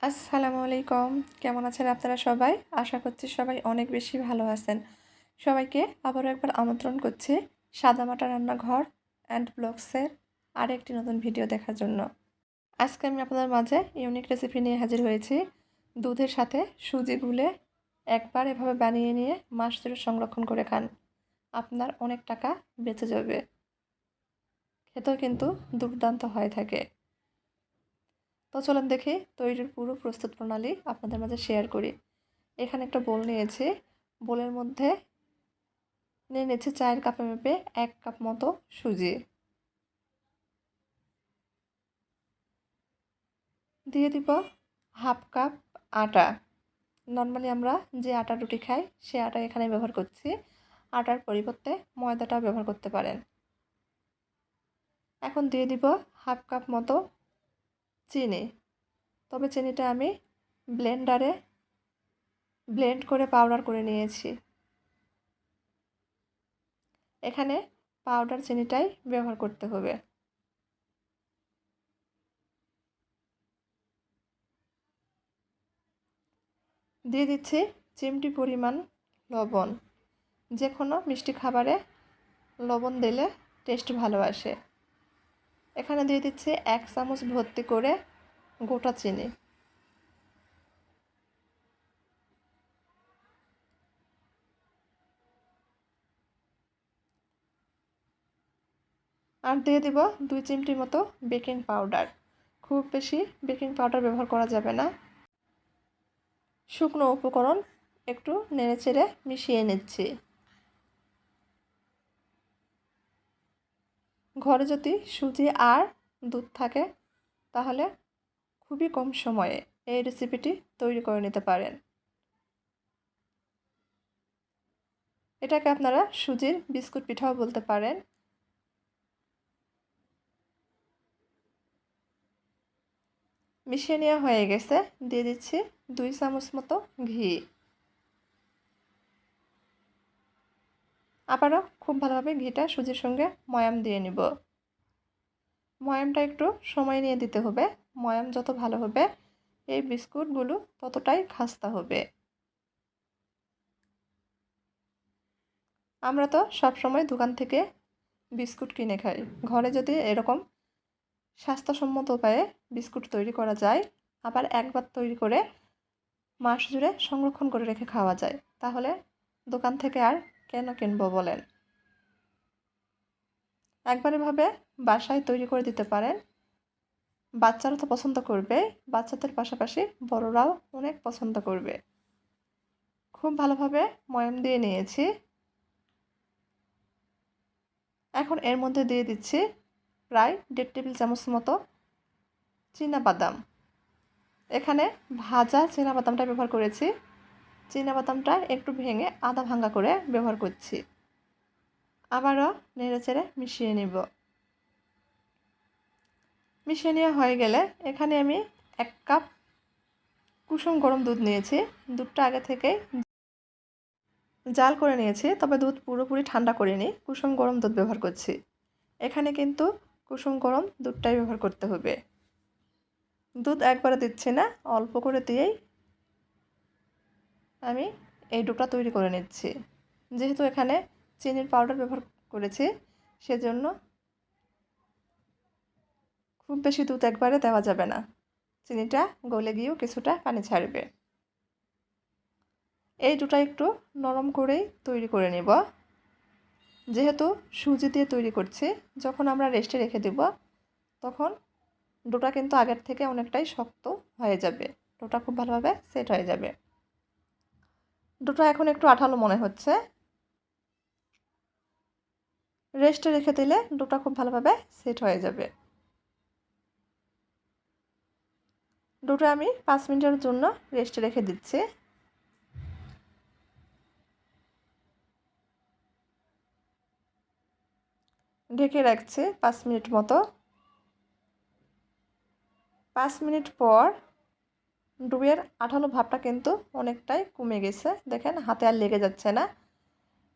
আসসালামু আলাইকুম। কেমন আছেন আপনারা সবাই? আশা করছি সবাই অনেক বেশি ভালো আছেন। সবাইকে আবারও একবার আমন্ত্রণ করছি সাদামাটা রান্নাঘর অ্যান্ড ব্লগসের আরেকটি নতুন ভিডিও দেখার জন্য। আজকে আমি আপনাদের মাঝে ইউনিক রেসিপি নিয়ে হাজির হয়েছি। দুধের সাথে সুজি গুলে একবার এভাবে বানিয়ে নিয়ে মাস জুড়ে সংরক্ষণ করে খান। আপনার অনেক টাকা বেঁচে যাবে। খেতেও কিন্তু দুর্দান্ত হয়ে থাকে। তো চলুন দেখি তৈরির পুরো প্রস্তুত প্রণালী আপনাদের মাঝে শেয়ার করি। এখানে একটা বোল নিয়েছি। বোলের মধ্যে নিয়ে নিচ্ছি চায়ের কাপে মেপে 1 কাপ মতো সুজি। দিয়ে দিব হাফ কাপ আটা। নর্মালি আমরা যে আটা রুটি খাই সে আটা এখানে ব্যবহার করছি। আটার পরিবর্তে ময়দাটাও ব্যবহার করতে পারেন। এখন দিয়ে দিব হাফ কাপ মতো চিনি। তবে চিনিটা আমি ব্লেন্ডারে ব্লেন্ড করে পাউডার করে নিয়েছি। এখানে পাউডার চিনিটাই ব্যবহার করতে হবে। দিয়ে দিচ্ছি চিমটি পরিমাণ লবণ। যে কোনো মিষ্টি খাবারে লবণ দিলে টেস্ট ভালো আসে। এখানে দিয়ে দিচ্ছি 1 চামচ ভর্তি করে গোটা চিনি। আর দিয়ে দিব 2 চিমটি মতো বেকিং পাউডার। খুব বেশি বেকিং পাউডার ব্যবহার করা যাবে না। শুকনো উপকরণ একটু নেড়েচেড়ে মিশিয়ে নিচ্ছি। ঘরে যদি সুজি আর দুধ থাকে তাহলে খুবই কম সময়ে এই রেসিপিটি তৈরি করে নিতে পারেন। এটাকে আপনারা সুজির বিস্কুট পিঠাও বলতে পারেন। মিশিয়ে নেওয়া হয়ে গেছে। দিয়ে দিচ্ছি 2 চামচ মতো ঘি। আবারও খুব ভালোভাবে ঘিটা সুজির সঙ্গে ময়াম দিয়ে নিব। ময়ামটা একটু সময় নিয়ে দিতে হবে। ময়াম যত ভালো হবে এই বিস্কুটগুলো ততটাই খাস্তা হবে। আমরা তো সবসময় দোকান থেকে বিস্কুট কিনে খাই। ঘরে যদি এরকম স্বাস্থ্যসম্মত উপায়ে বিস্কুট তৈরি করা যায়, আবার একবার তৈরি করে মাস জুড়ে সংরক্ষণ করে রেখে খাওয়া যায়, তাহলে দোকান থেকে আর কেন কিনবো বলেন। একবার এভাবে বাসায় তৈরি করে দিতে পারেন। বাচ্চারা তো পছন্দ করবে, বাচ্চাদের পাশাপাশি বড়রাও অনেক পছন্দ করবে। খুব ভালোভাবে ময়াম দিয়ে নিয়েছি। এখন এর মধ্যে দিয়ে দিচ্ছি প্রায় 1.5 টেবিল চামচ মতো চীনাবাদাম। এখানে ভাজা চীনাবাদামটা ব্যবহার করেছি। চীনাবাদামটা একটু ভেঙে আধা ভাঙা করে ব্যবহার করছি। আবারও নেড়েচেড়ে মিশিয়ে নিব। মিশিয়ে নেওয়া হয়ে গেলে এখানে আমি 1 কাপ কুসুম গরম দুধ নিয়েছি। দুধটা আগে থেকেই জাল করে নিয়েছি, তবে দুধ পুরোপুরি ঠান্ডা করিনি। কুসুম গরম দুধ ব্যবহার করছি। এখানে কিন্তু কুসুম গরম দুধটাই ব্যবহার করতে হবে। দুধ একবারে দিচ্ছি না, অল্প করে দিয়েই আমি এই ডোটা তৈরি করে নিচ্ছি। যেহেতু এখানে চিনির পাউডার ব্যবহার করেছি সেজন্য খুব বেশি দুধ একবারে দেওয়া যাবে না। চিনিটা গলে গিয়েও কিছুটা পানি ছাড়বে। এই ডোটা একটু নরম করেই তৈরি করে নেব। যেহেতু সুজি দিয়ে তৈরি করছি, যখন আমরা রেস্টে রেখে দেব তখন ডোটা কিন্তু আগের থেকে অনেকটাই শক্ত হয়ে যাবে। ডোটা খুব ভালোভাবে সেট হয়ে যাবে। ডোটা এখন একটু আঠালো মনে হচ্ছে। রেস্টে রেখে দিলে ডোটা খুব ভালোভাবে সেট হয়ে যাবে। ডোটা আমি 5 মিনিটের জন্য রেস্টে রেখে দিচ্ছি। ঢেকে রাখছি 5 মিনিট মতো। 5 মিনিট পর ডোয়ের আঠালো ভাবটা কিন্তু অনেকটাই কমে গেছে। দেখেন হাতে আর লেগে যাচ্ছে না।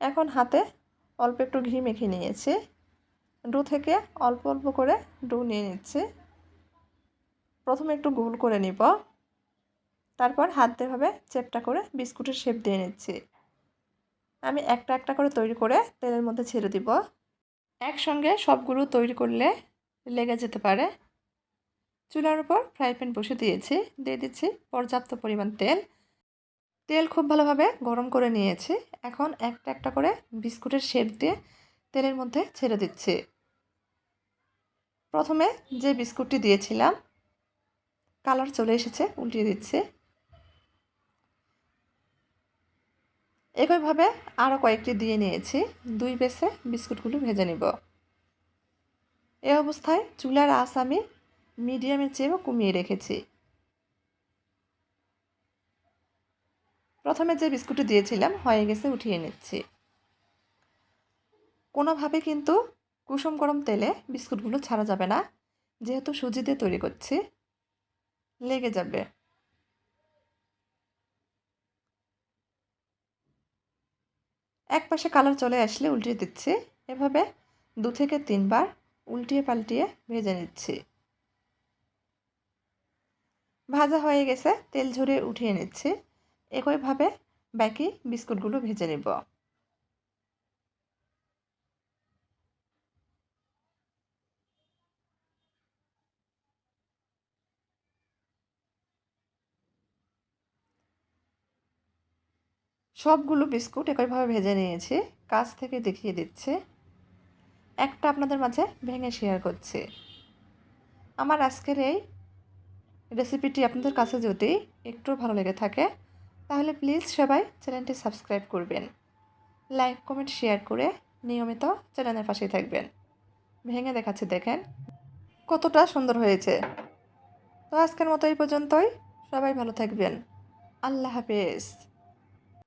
এখন হাতে অল্প একটু ঘি মেখে নিয়েছি। ডো থেকে অল্প অল্প করে ডো নিয়ে নিচ্ছি। প্রথমে একটু গোল করে নিব। তারপর হাত দিয়ে ভাবে চ্যাপ্টা করে বিস্কুটের শেপ দিয়ে নিচ্ছি। আমি একটা একটা করে তৈরি করে তেলের মধ্যে ছেড়ে দিব। একসঙ্গে সবগুলো তৈরি করলে লেগে যেতে পারে। চুলার উপর ফ্রাই প্যান বসে দিয়েছি, দিয়ে দিচ্ছি পর্যাপ্ত পরিমাণ তেল। তেল খুব ভালোভাবে গরম করে নিয়েছি। এখন একটা একটা করে বিস্কুটের শেপ দিয়ে তেলের মধ্যে ছেড়ে দিচ্ছি। প্রথমে যে বিস্কুটটি দিয়েছিলাম কালার চলে এসেছে, উল্টিয়ে দিচ্ছি। একইভাবে আরও কয়েকটি দিয়ে নিয়েছি। 2 বেসে বিস্কুটগুলো ভেজে নিব। এ অবস্থায় চুলার আঁচ আমি মিডিয়ামের চেয়েও কমিয়ে রেখেছি। প্রথমে যে বিস্কুটটি দিয়েছিলাম হয়ে গেছে, উঠিয়ে নিচ্ছি। কোনোভাবে কিন্তু কুসুম গরম তেলে বিস্কুটগুলো ছাড়া যাবে না, যেহেতু সুজি দিয়ে তৈরি করছি, লেগে যাবে। এক পাশে কালার চলে আসলে উল্টিয়ে দিচ্ছি। এভাবে 2 থেকে 3 বার উল্টিয়ে পাল্টিয়ে ভেজে নিচ্ছি। ভাজা হয়ে গেছে, তেল ঝরিয়ে উঠিয়ে নিচ্ছি। একইভাবে বাকি বিস্কুটগুলো ভেজে নেব। সবগুলো বিস্কুট একইভাবে ভেজে নিয়েছি। কাছ থেকে দেখিয়ে দিচ্ছি। একটা আপনাদের মাঝে ভেঙে শেয়ার করছি। আমার আজকের এই রেসিপিটি আপনাদের কাছে যদি একটু ভালো লেগে থাকে তাহলে প্লিজ সবাই চ্যানেলটি সাবস্ক্রাইব করবেন, লাইক কমেন্ট শেয়ার করে নিয়মিত চ্যানেলের পাশেই থাকবেন। ভেঙে দেখাচ্ছি, দেখেন কতটা সুন্দর হয়েছে। তো আজকের মতো এই পর্যন্তই। সবাই ভালো থাকবেন। আল্লাহ হাফেজ।